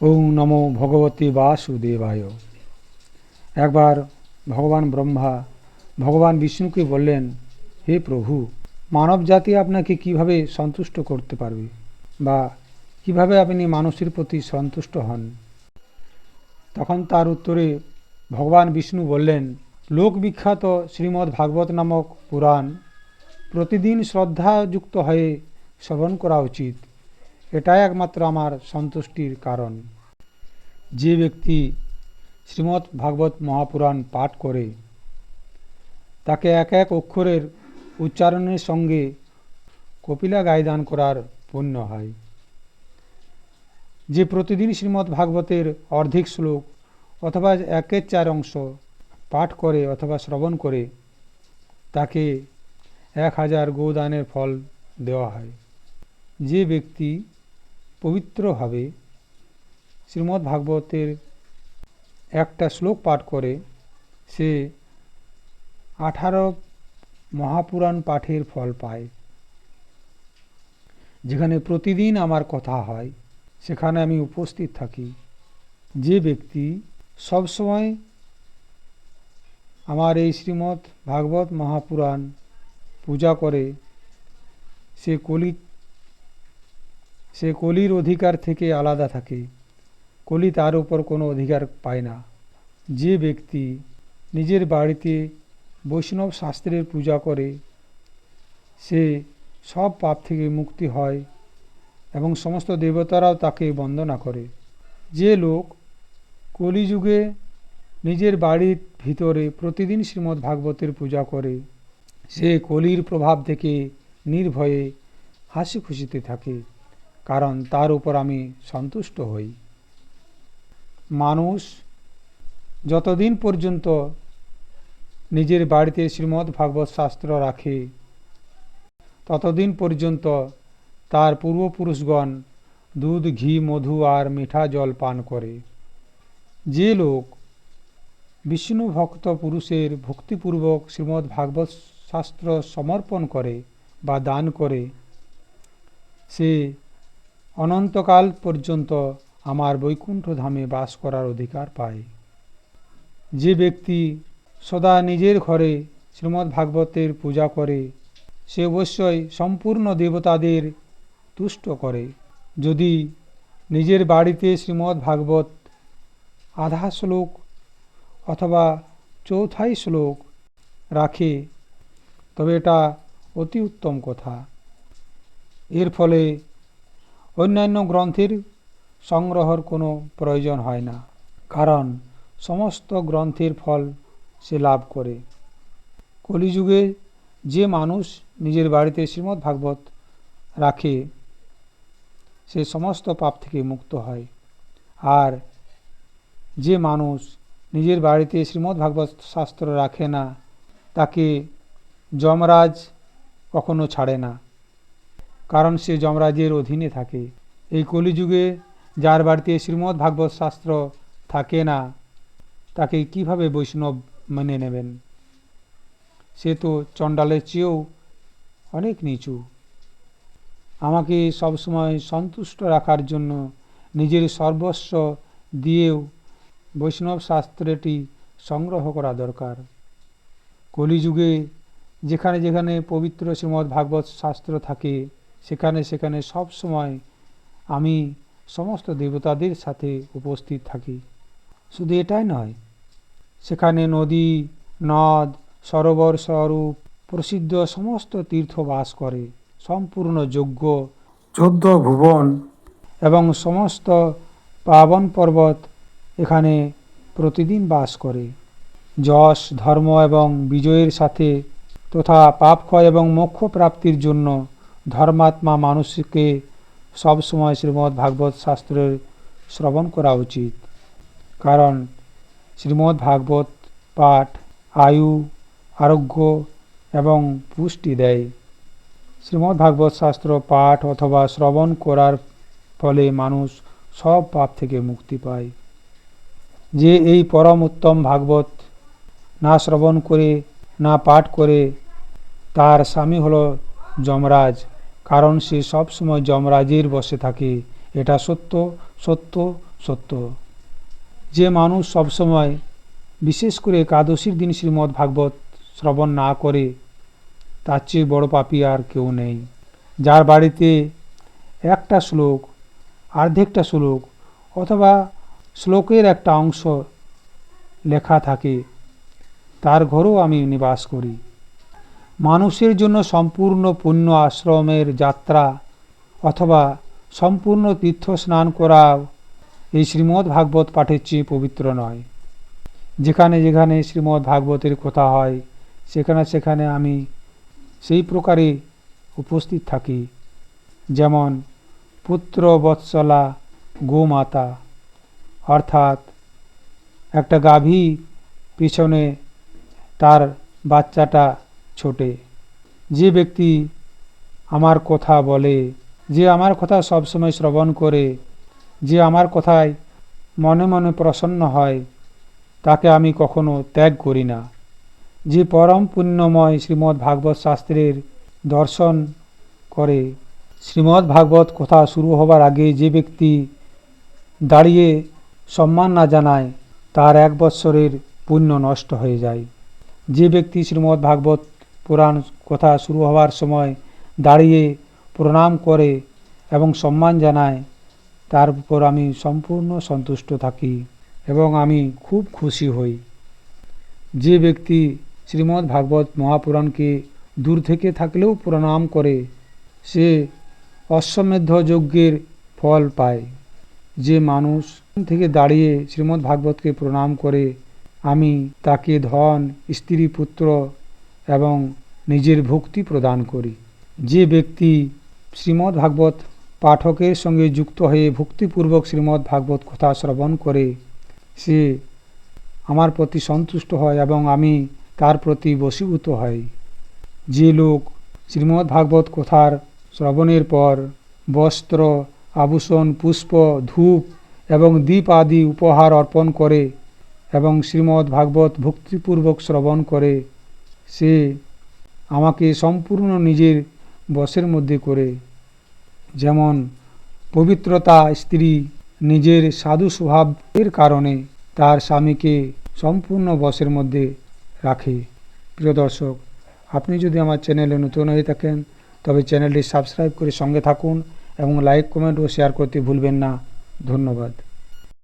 ওম নমো ভগবতে বাসুদেবায়। একবার ভগবান ব্রহ্মা ভগবান বিষ্ণুকে বললেন, হে প্রভু, মানব জাতি আপনাকে কিভাবে সন্তুষ্ট করতে পারবে, বা কিভাবে আপনি মানুষের প্রতি সন্তুষ্ট হন? তখন তার উত্তরে ভগবান বিষ্ণু বললেন, লোকবিখ্যাত শ্রীমদ্ ভাগবত নামক পুরাণ প্রতিদিন শ্রদ্ধাযুক্ত হয়ে শ্রবণ করা উচিত। এটাই একমাত্র আমার সন্তুষ্টির কারণ। যে ব্যক্তি শ্রীমদ্ ভাগবত মহাপুরাণ পাঠ করে তাকে এক এক অক্ষরের উচ্চারণের সঙ্গে কপিলা গায়ে দান করার পুণ্য হয়। যে প্রতিদিন শ্রীমদ্ ভাগবতের অর্ধেক শ্লোক অথবা 1/4 অংশ পাঠ করে অথবা শ্রবণ করে তাকে 1000 গোদানের ফল দেওয়া হয়। যে ব্যক্তি পবিত্রভাবে শ্রীমদ্ ভাগবতের একটা শ্লোক পাঠ করে সে 18 মহাপুরাণ পাঠের ফল পায়। যেখানে প্রতিদিন আমার কথা হয় সেখানে আমি উপস্থিত থাকি। যে ব্যক্তি সবসময় আমার এই শ্রীমদ্ ভাগবত মহাপুরাণ পূজা করে সে কলির অধিকার থেকে আলাদা থাকে। কলি তার উপর কোনো অধিকার পায় না। যে ব্যক্তি নিজের বাড়িতে বৈষ্ণব শাস্ত্রের পূজা করে সে সব পাপ থেকে মুক্তি হয় এবং সমস্ত দেবতারাও তাকে বন্দনা করে। যে লোক কলিযুগে নিজের বাড়ির ভিতরে প্রতিদিন শ্রীমদ্ ভাগবতের পূজা করে সে কলির প্রভাব থেকে নির্ভয়ে হাসি খুশিতে থাকে, কারণ তার উপর আমি সন্তুষ্ট হই। মানুষ যতদিন পর্যন্ত নিজের বাড়িতে শ্রীমদ্ ভাগবত শাস্ত্র রাখে ততদিন পর্যন্ত তার পূর্বপুরুষগণ দুধ, ঘি, মধু আর মিঠা জল পান করে। যে লোক বিষ্ণু ভক্ত পুরুষের ভক্তিপূর্বক শ্রীমদ্ ভাগবত শাস্ত্র সমর্পণ করে বা দান করে সে অনন্তকাল পর্যন্ত আমার বৈকুণ্ঠ ধামে বাস করার অধিকার পায়। যে ব্যক্তি সদা নিজের ঘরে শ্রীমদ্ ভাগবতের পূজা করে সে অবশ্যই সম্পূর্ণ দেবতাদের তুষ্ট করে। যদি নিজের বাড়িতে শ্রীমদ্ ভাগবত আধা শ্লোক অথবা চৌথাই শ্লোক রাখে তবে এটা অতি উত্তম কথা। এর ফলে অন্যান্য গ্রন্থের সংগ্রহের কোনো প্রয়োজন হয় না, কারণ সমস্ত গ্রন্থের ফল সে লাভ করে। কলিযুগে যে মানুষ নিজের বাড়িতে শ্রীমদ্ ভাগবত রাখে সে সমস্ত পাপ থেকে মুক্ত হয়, আর যে মানুষ নিজের বাড়িতে শ্রীমদ্ ভাগবত শাস্ত্র রাখে না তাকে যমরাজ কখনো ছাড়ে না, কারণ সে যমরাজের অধীনে থাকে। এই কলিযুগে যার বাড়িতে শ্রীমদ্ ভাগবত শাস্ত্র থাকে না তাকে কিভাবে বৈষ্ণব মেনে নেবেন? সে তো চণ্ডালের চেয়েও অনেক নিচু। আমাকে সবসময় সন্তুষ্ট রাখার জন্য নিজের সর্বস্ব দিয়েও বৈষ্ণব শাস্ত্রটি সংগ্রহ করা দরকার। কলিযুগে যেখানে যেখানে পবিত্র শ্রীমদ্ ভাগবত শাস্ত্র থাকে সেখানে সেখানে সব সময় আমি সমস্ত দেবতাদের সাথে উপস্থিত থাকি। শুধু এটাই নয়, সেখানে নদী, নদ, সরোবর স্বরূপ প্রসিদ্ধ সমস্ত তীর্থ বাস করে। সম্পূর্ণ যজ্ঞ, 14 ভুবন এবং সমস্ত পাবন পর্বত এখানে প্রতিদিন বাস করে। যশ, ধর্ম এবং বিজয়ের সাথে তথা পাপক্ষয় এবং মোক্ষ প্রাপ্তির জন্য ধর্মাত্মা মানুষকে সবসময় শ্রীমদ্ ভাগবত শাস্ত্রের শ্রবণ করা উচিত, কারণ শ্রীমদ্ ভাগবত পাঠ আয়ু, আরোগ্য এবং পুষ্টি দেয়। শ্রীমদ্ ভাগবত শাস্ত্র পাঠ অথবা শ্রবণ করার ফলে মানুষ সব পাপ থেকে মুক্তি পায়। যে এই পরম উত্তম ভাগবত না শ্রবণ করে না পাঠ করে তার স্বামী হলো যমরাজ, কারণ সে সবসময় যমরাজের বশে থাকে। এটা সত্য সত্য সত্য। যে মানুষ সবসময় বিশেষ করে একাদশীর দিন শ্রীমদ্ ভাগবত শ্রবণ না করে তার চেয়ে বড় পাপী আর কেউ নেই। যার বাড়িতে একটা শ্লোক, অর্ধেকটা শ্লোক অথবা শ্লোকের একটা অংশ লেখা থাকে তার ঘরেও আমি নিবাস করি। মানুষের জন্য সম্পূর্ণ পুণ্য আশ্রমের যাত্রা অথবা সম্পূর্ণ তীর্থ স্নান করাও এই শ্রীমদ্ ভাগবত পাঠের চেয়ে পবিত্র নয়। যেখানে যেখানে শ্রীমদ্ ভাগবতের কথা হয় সেখানে সেখানে আমি সেই প্রকারে উপস্থিত থাকি। যেমন পুত্র বৎসলা গোমাতা, অর্থাৎ একটা গাভী পিছনে তার বাচ্চাটা ছোটে। যে ব্যক্তি আমার কথা বলে, যে আমার কথা সবসময় শ্রবণ করে, যে আমার কথায় মনে মনে প্রসন্ন হয়, তাকে আমি কখনো ত্যাগ করি না। যে পরম পুণ্যময় শ্রীমদ্ ভাগবত শাস্ত্রের দর্শন করে, শ্রীমদ্ ভাগবত কথা শুরু হবার আগে যে ব্যক্তি দাঁড়িয়ে সম্মান না জানায় তার 1 বৎসরের পুণ্য নষ্ট হয়ে যায়। যে ব্যক্তি শ্রীমদ্ ভাগবত পুরাণ কথা শুরু হওয়ার সময় দাঁড়িয়ে প্রণাম করে এবং সম্মান জানায় তার উপর আমি সম্পূর্ণ সন্তুষ্ট থাকি এবং আমি খুব খুশি হই। যে ব্যক্তি শ্রীমদ্ ভাগবত মহাপুরাণকে দূর থেকে থাকলেও প্রণাম করে সে অশ্বমেধ যজ্ঞের ফল পায়। যে মানুষ থেকে দাঁড়িয়ে শ্রীমদ্ ভাগবতকে প্রণাম করে আমি তাকে ধন, স্ত্রী, পুত্র এবং নিজের ভক্তি প্রদান করি। যে ব্যক্তি শ্রীমদ্ ভাগবত পাঠকের সঙ্গে যুক্ত হয়ে ভক্তিপূর্বক শ্রীমদ্ ভাগবত কথা শ্রবণ করে সে আমার প্রতি সন্তুষ্ট হয় এবং আমি তার প্রতি বশীভূত হই। যে লোক শ্রীমদ্ ভাগবত কথার শ্রবণের পর বস্ত্র, আভূষণ, পুষ্প, ধূপ এবং দীপ আদি উপহার অর্পণ করে এবং শ্রীমদ্ ভাগবত ভক্তিপূর্বক শ্রবণ করে সে আমাকে সম্পূর্ণ নিজের বশের মধ্যে করে। যেমন পবিত্রতা স্ত্রী নিজের সাধু স্বভাবের কারণে তার স্বামীকে সম্পূর্ণ বশের মধ্যে রাখে। প্রিয় দর্শক, আপনি যদি আমার চ্যানেলে নতুন হয়ে থাকেন তবে চ্যানেলটি সাবস্ক্রাইব করে সঙ্গে থাকুন এবং লাইক, কমেন্ট ও শেয়ার করতে ভুলবেন না। ধন্যবাদ।